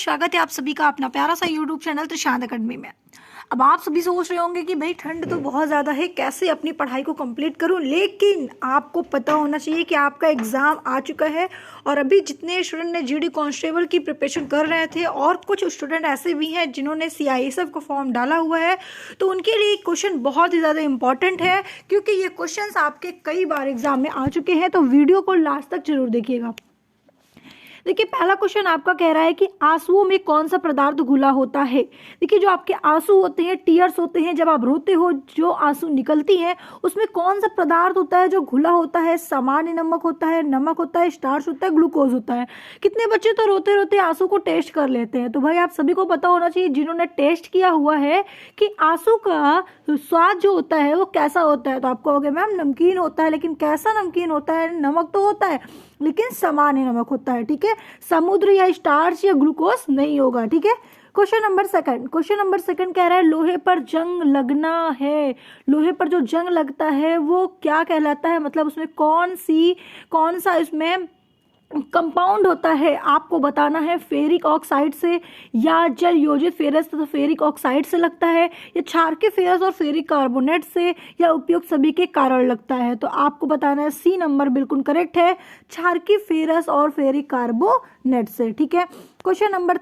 स्वागत है आप सभी का अपना प्यारा सा यूट्यूब चैनल त्रिशांत अकेडमी में। अब आप सभी सोच रहे होंगे कि भाई ठंड तो बहुत ज़्यादा है, कैसे अपनी पढ़ाई को कंप्लीट करूं। लेकिन आपको पता होना चाहिए कि आपका एग्ज़ाम आ चुका है और अभी जितने स्टूडेंट ने जीडी कांस्टेबल की प्रिपरेशन कर रहे थे और कुछ स्टूडेंट ऐसे भी हैं जिन्होंने सीआईएसएफ का फॉर्म डाला हुआ है, तो उनके लिए क्वेश्चन बहुत ही ज़्यादा इंपॉर्टेंट है, क्योंकि ये क्वेश्चन आपके कई बार एग्जाम में आ चुके हैं। तो वीडियो को लास्ट तक जरूर देखिएगा। देखिए, पहला क्वेश्चन आपका कह रहा है कि आंसुओं में कौन सा पदार्थ घुला होता है। देखिए, जो आपके आंसू होते हैं, टीयर्स होते हैं, जब आप रोते हो जो आंसू निकलती हैं उसमें कौन सा पदार्थ होता है जो घुला होता है। सामान्य नमक होता है, नमक होता है, स्टार्च होता है, ग्लूकोज होता है। कितने बच्चे तो रोते रोते आंसू को टेस्ट कर लेते हैं। तो भाई आप सभी को पता होना चाहिए, जिन्होंने टेस्ट किया हुआ है, कि आंसू का स्वाद जो होता है वो कैसा होता है। तो आप कहोगे मैम नमकीन होता है, लेकिन कैसा नमकीन होता है। नमक तो होता है लेकिन सामान्य नमक होता है, ठीक है। समुद्र या स्टार्च या ग्लूकोज नहीं होगा, ठीक है। क्वेश्चन नंबर सेकंड कह रहा है लोहे पर जंग लगना है। लोहे पर जो जंग लगता है वो क्या कहलाता है, मतलब उसमें कौन सा इसमें कंपाउंड होता है। आपको बताना है फेरिक ऑक्साइड से या जल योजित फेरस तो फेरिक ऑक्साइड से लगता है, या क्षारकीय फेरस और फेरिक कार्बोनेट से, या उपयुक्त सभी के कारण लगता है। तो आपको बताना है सी नंबर बिल्कुल करेक्ट है, क्षारकीय फेरस और फेरिक कार्बोनेट से, ठीक है। क्वेश्चन नंबर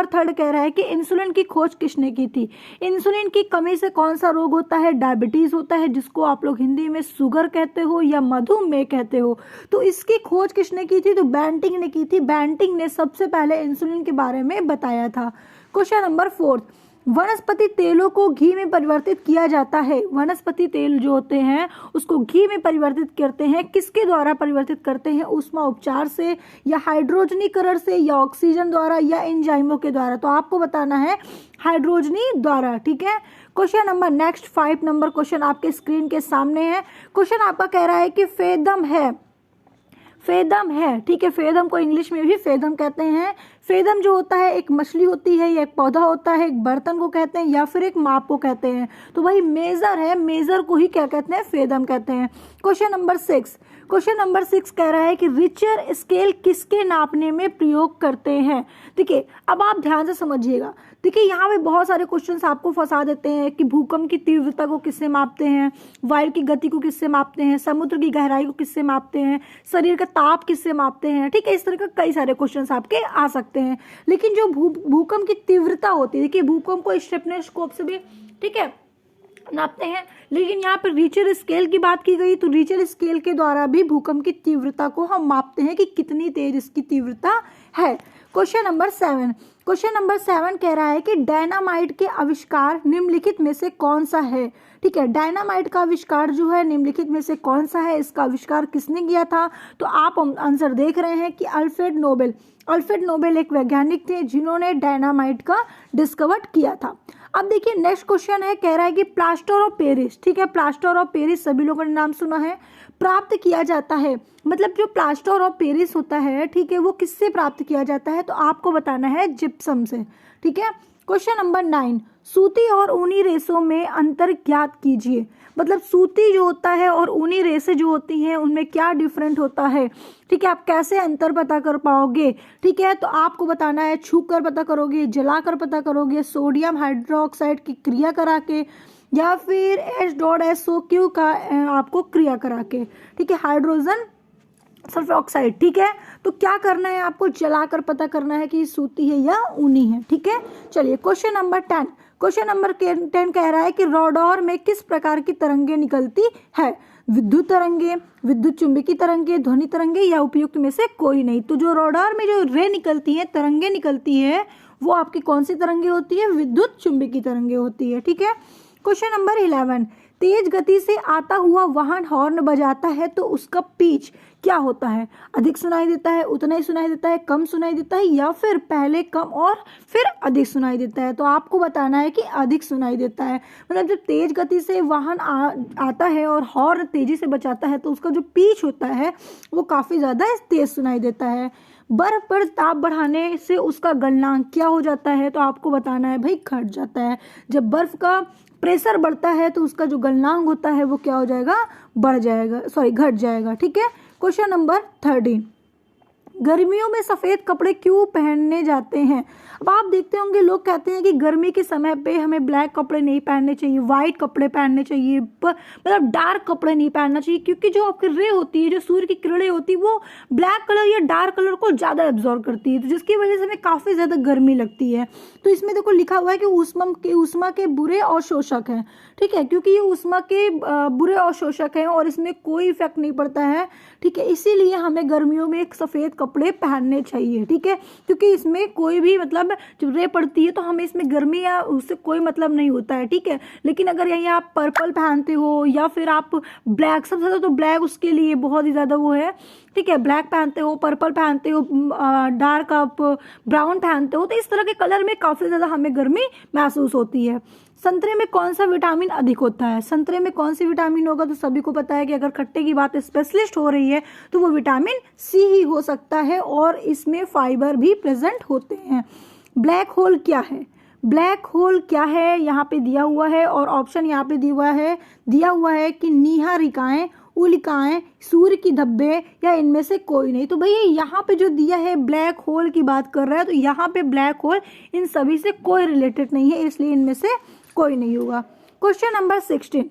थर्ड कह रहा है कि इंसुलिन की खोज किसने की थी। इंसुलिन की कमी से कौन सा रोग होता है। डायबिटीज होता है, जिसको आप लोग हिंदी में शुगर कहते हो या मधुमेह कहते हो। तो इसकी खोज किसने की थी, तो बेंटिंग ने की थी। बेंटिंग ने सबसे पहले इंसुलिन के बारे में बताया था। क्वेश्चन नंबर 4, वनस्पति तेलों को घी में परिवर्तित किया जाता है। वनस्पति तेल जो होते हैं उसको घी में परिवर्तित करते हैं, किसके द्वारा परिवर्तित करते हैं। ऊष्मा उपचार से, या हाइड्रोजनीकरण से, या ऑक्सीजन द्वारा, या एंजाइमों के द्वारा। तो आपको बताना है हाइड्रोजनी द्वारा, ठीक है। Question number next 5 number question आपके स्क्रीन के सामने है। क्वेश्चन आपका कह रहा है कि फेदम है, ठीक है। फेदम को इंग्लिश में भी फेदम कहते हैं। फेदम जो होता है एक मछली होती है, या एक पौधा होता है, एक बर्तन को कहते हैं, या फिर एक माप को कहते हैं। तो भाई मेजर है, मेजर को ही क्या कहते हैं, फेदम कहते हैं। क्वेश्चन नंबर 6 कह रहा है कि रिचर स्केल किसके नापने में प्रयोग करते हैं। देखिए, अब आप ध्यान से समझिएगा। देखिए, यहाँ पे बहुत सारे क्वेश्चंस आपको फंसा देते हैं कि भूकंप की तीव्रता को किससे मापते हैं, वायु की गति को किससे मापते हैं, समुद्र की गहराई को किससे मापते हैं, शरीर का ताप किससे मापते हैं, ठीक है। इस तरह का कई सारे क्वेश्चंस आपके आ सकते हैं। लेकिन जो भूकंप की तीव्रता होती है, देखिए भूकंप को स्टेपनोस्कोप से भी, ठीक है, नापते हैं। लेकिन यहाँ पर रिचर स्केल की बात की गई, तो रिचर स्केल के द्वारा भी भूकंप की तीव्रता को हम मापते हैं कि कितनी तेज इसकी तीव्रता है। क्वेश्चन नंबर 7 कह रहा है कि डायनामाइट के आविष्कार निम्नलिखित में से कौन सा है, ठीक है। डायनामाइट का आविष्कार जो है निम्नलिखित में से कौन सा है, इसका आविष्कार किसने किया था। तो आप आंसर देख रहे हैं कि अल्फ्रेड नोबेल एक वैज्ञानिक थे जिन्होंने डायनामाइट का डिस्कवर किया था। अब देखिए नेक्स्ट क्वेश्चन है, कह रहा है कि प्लास्टर ऑफ पेरिस, ठीक है। प्लास्टर ऑफ पेरिस सभी लोगों ने नाम सुना है, प्राप्त किया जाता है। मतलब जो प्लास्टर ऑफ पेरिस होता है, ठीक है, वो किससे प्राप्त किया जाता है। तो आपको बताना है जिप्सम से, ठीक है। क्वेश्चन नंबर 9, सूती और ऊनी रेशों में अंतर ज्ञात कीजिए। मतलब सूती जो होता है और ऊनी रेशे जो होती हैं उनमें क्या डिफरेंट होता है, ठीक है। आप कैसे अंतर पता कर पाओगे, ठीक है। तो आपको बताना है छू कर पता करोगे, जलाकर पता करोगे, सोडियम हाइड्रोक्साइड की क्रिया करा के, या फिर H.SO4 का आपको क्रिया करा के, ठीक है, हाइड्रोजन सल्फर ऑक्साइड, ठीक है। तो क्या करना है, आपको जलाकर पता करना है कि सूती है या ऊनी है, ठीक है। चलिए क्वेश्चन नंबर 10 कह रहा है कि रडार में किस प्रकार की तरंगे निकलती है। विद्युत तरंगे, विद्युत चुंबकीय तरंगे, ध्वनि तरंगे, या उपयुक्त में से कोई नहीं। तो जो रडार में जो रे निकलती है, तरंगे निकलती है, वो आपकी कौन सी तरंगे होती है, विद्युत चुंबकीय तरंगे होती है, ठीक है। क्वेश्चन नंबर 11, तेज गति से आता हुआ वाहन हॉर्न बजाता है तो उसका पिच क्या होता है। अधिक सुनाई देता है, उतना ही सुनाई देता है, कम सुनाई देता है, या फिर पहले कम और फिर अधिक सुनाई देता है। तो आपको बताना है कि अधिक सुनाई देता है। मतलब जब तेज गति से वाहन आता है और हॉर्न तेजी से बजाता है तो उसका जो पिच होता है वो काफी ज्यादा तेज सुनाई देता है। बर्फ पर ताप बढ़ाने से उसका गलनांक क्या हो जाता है। तो आपको बताना है भाई घट जाता है। जब बर्फ का प्रेशर बढ़ता है तो उसका जो गलनांक होता है वो क्या हो जाएगा, घट जाएगा, ठीक है। क्वेश्चन नंबर 13, गर्मियों में सफेद कपड़े क्यों पहनने जाते हैं? अब आप देखते होंगे लोग कहते हैं कि गर्मी के समय पे हमें ब्लैक कपड़े नहीं पहनने चाहिए, वाइट कपड़े पहनने चाहिए, मतलब डार्क कपड़े नहीं पहनना चाहिए, क्योंकि जो आपकी रे होती है, जो सूर्य की किरणें होती है, वो ब्लैक कलर या डार्क कलर को ज़्यादा एब्जॉर्ब करती है, तो जिसकी वजह से हमें काफ़ी ज़्यादा गर्मी लगती है। तो इसमें देखो लिखा हुआ है कि ऊष्मा के बुरे अवशोषक हैं, ठीक है, क्योंकि ये ऊष्मा के बुरे अवशोषक हैं और इसमें कोई इफेक्ट नहीं पड़ता है, ठीक है, इसीलिए हमें गर्मियों में एक सफ़ेद कपड़े पहनने चाहिए, ठीक है, क्योंकि इसमें कोई भी मतलब जब रे पड़ती है तो हमें इसमें गर्मी या उससे कोई मतलब नहीं होता है, ठीक है। लेकिन अगर यही आप पर्पल पहनते हो या फिर आप ब्लैक, सबसे ज़्यादा तो ब्लैक उसके लिए बहुत ही ज़्यादा वो है, ठीक है, ब्लैक पहनते हो, पर्पल पहनते हो, डार्क आप ब्राउन पहनते हो, तो इस तरह के कलर में काफ़ी ज़्यादा हमें गर्मी महसूस होती है। संतरे में कौन सा विटामिन अधिक होता है? संतरे में कौन सी विटामिन होगा? तो सभी को पता है कि अगर खट्टे की बात स्पेशलिस्ट हो रही है तो वो विटामिन सी ही हो सकता है और इसमें फाइबर भी प्रेजेंट होते हैं। ब्लैक होल क्या है? ब्लैक होल क्या है यहाँ पे दिया हुआ है और ऑप्शन यहाँ पे दिया हुआ है कि नीहारिकाएं, उल्काएं, सूर्य की धब्बे या इनमें से कोई नहीं। तो भैया यहाँ पे जो दिया है ब्लैक होल की बात कर रहा है, तो यहाँ पे ब्लैक होल इन सभी से कोई रिलेटेड नहीं है, इसलिए इनमें से कोई नहीं होगा। क्वेश्चन नंबर 16,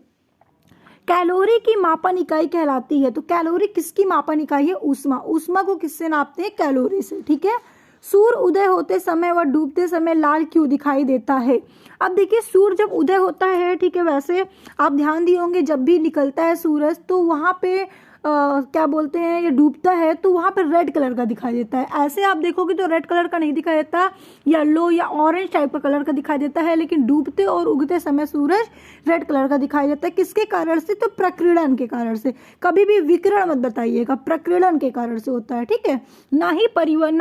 कैलोरी की मापन इकाई कहलाती है। तो कैलोरी किसकी मापन इकाई है? ऊष्मा। ऊष्मा को किससे नापते हैं? कैलोरी से, ठीक है। सूर्य उदय होते समय व डूबते समय लाल क्यों दिखाई देता है? अब देखिए सूर्य जब उदय होता है, ठीक है, वैसे आप ध्यान दिए होंगे जब भी निकलता है सूरज तो वहाँ पे क्या बोलते हैं, ये डूबता है तो वहाँ पे रेड कलर का दिखाई देता है। ऐसे आप देखोगे तो रेड कलर का नहीं दिखाई देता, येलो या ऑरेंज टाइप का कलर का दिखाई देता है, लेकिन डूबते और उगते समय सूरज रेड कलर का दिखाई देता है। किसके कारण से? तो प्रकीर्णन के कारण से। कभी भी विकिरण मत बताइएगा, प्रकीर्णन के कारण से होता है, ठीक है, ना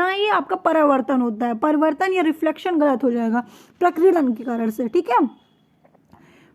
ही आपका परावर्तन होता है। परिवर्तन या रिफ्लेक्शन गलत हो जाएगा, प्रकीर्णन के कारण से, ठीक है।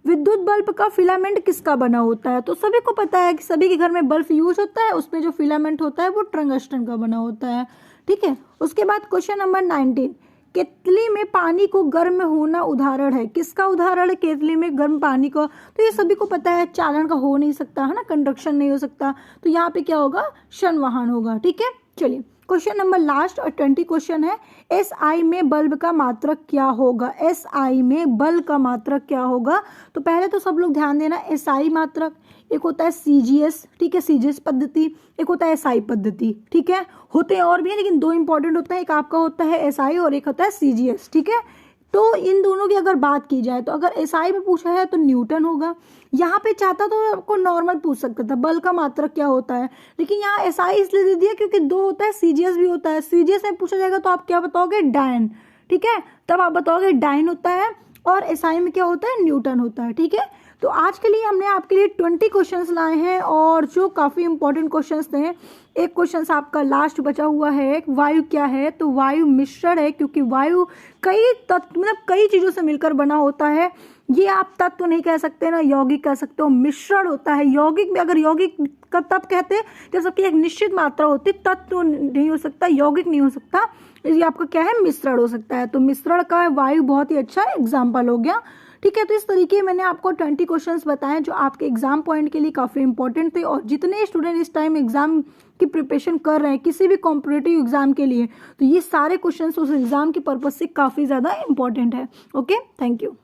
विद्युत बल्ब का फिलामेंट किसका बना होता है? तो सभी को पता है कि सभी के घर में बल्ब यूज होता है, उसमें जो फिलामेंट होता है वो टंगस्टन का बना होता है, ठीक है। उसके बाद क्वेश्चन नंबर 19, केतली में पानी को गर्म होना उदाहरण है। किसका उदाहरण है केतली में गर्म पानी का? तो ये सभी को पता है चालन का हो नहीं सकता है ना, कंडक्शन नहीं हो सकता, तो यहाँ पे क्या होगा? संवहन होगा, ठीक है। चलिए क्वेश्चन नंबर लास्ट और 20 क्वेश्चन है, SI में बल्ब का मात्रक क्या होगा? SI में बल्ब का मात्रक क्या होगा? तो पहले तो सब लोग ध्यान देना, SI मात्रक, एक होता है CGS, ठीक है, CGS पद्धति, एक होता है SI पद्धति, ठीक है, होते हैं और भी हैं लेकिन दो इंपॉर्टेंट होता है, एक आपका होता है SI और एक होता है CGS, ठीक है। तो इन दोनों की अगर बात की जाए तो अगर SI में पूछा है तो न्यूटन होगा, यहाँ पे चाहता तो आपको नॉर्मल पूछ सकता था बल का मात्रक क्या होता है, लेकिन यहाँ SI इसलिए दे दिया क्योंकि दो होता है, CGS भी होता है। CGS में पूछा जाएगा तो आप क्या बताओगे? डायन, ठीक है, तब आप बताओगे डायन होता है, और SI में क्या होता है? न्यूटन होता है, ठीक है। तो आज के लिए हमने आपके लिए 20 क्वेश्चंस लाए हैं और जो काफ़ी इंपॉर्टेंट क्वेश्चंस थे। एक क्वेश्चन आपका लास्ट बचा हुआ है, वायु क्या है? तो वायु मिश्रण है, क्योंकि वायु कई तत्व मतलब कई चीज़ों से मिलकर बना होता है। ये आप तत्व नहीं कह सकते ना यौगिक कह सकते हो, मिश्रण होता है। यौगिक में अगर यौगिक का तब कहते हैं जब सबकी एक निश्चित मात्रा होती है, तत्व नहीं हो सकता, यौगिक नहीं हो सकता, ये आपका क्या है? मिश्रण हो सकता है। तो मिश्रण का वायु बहुत ही अच्छा एग्जाम्पल हो गया, ठीक है। तो इस तरीके मैंने आपको 20 क्वेश्चंस बताए जो आपके एग्जाम पॉइंट के लिए काफ़ी इंपॉर्टेंट थे, और जितने स्टूडेंट इस टाइम एग्जाम की प्रिपरेशन कर रहे हैं किसी भी कॉम्पिटिटिव एग्जाम के लिए, तो ये सारे क्वेश्चंस उस एग्जाम के पर्पज से काफ़ी ज़्यादा इंपॉर्टेंट है। Okay, thank you.